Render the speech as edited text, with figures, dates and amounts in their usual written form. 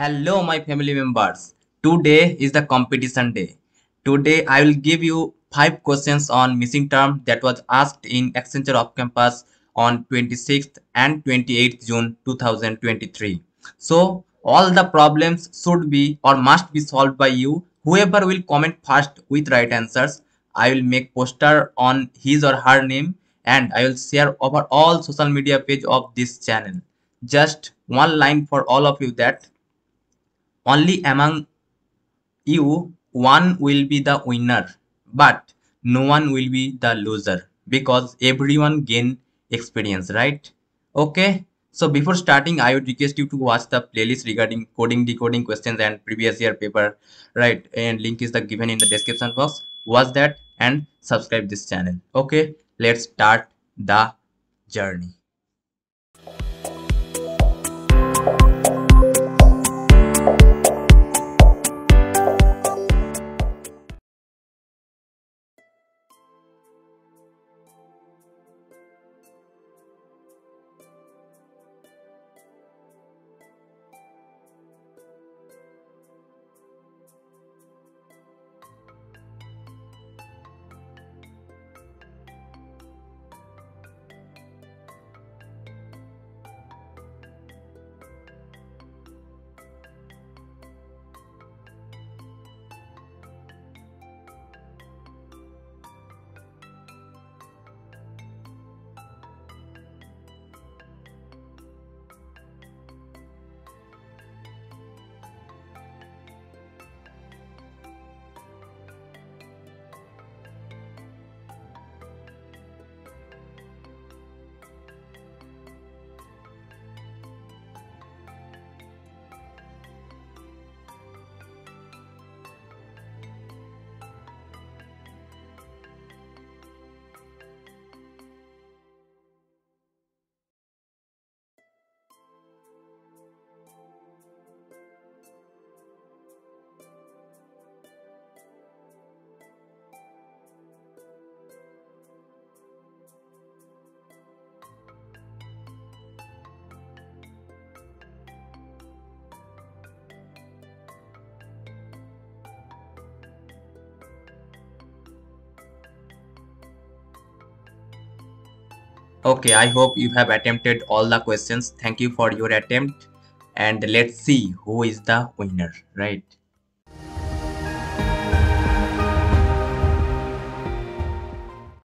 Hello, my family members. Today is the competition day. Today, I will give you 5 questions on missing term that was asked in Accenture Off Campus on 26th and 28th June 2023. So, all the problems should be or must be solved by you. Whoever will comment first with right answers, I will make poster on his or her name and I will share over all social media page of this channel. Just one line for all of you that only among you one will be the winner, but no one will be the loser because everyone gain experience, right? Okay. So before starting, I would request you to watch the playlist regarding coding, decoding questions and previous year paper, right? And link is the given in the description box. Watch that and subscribe this channel. Okay, let's start the journey. Okay, I hope you have attempted all the questions. Thank you for your attempt and let's see who is the winner, right?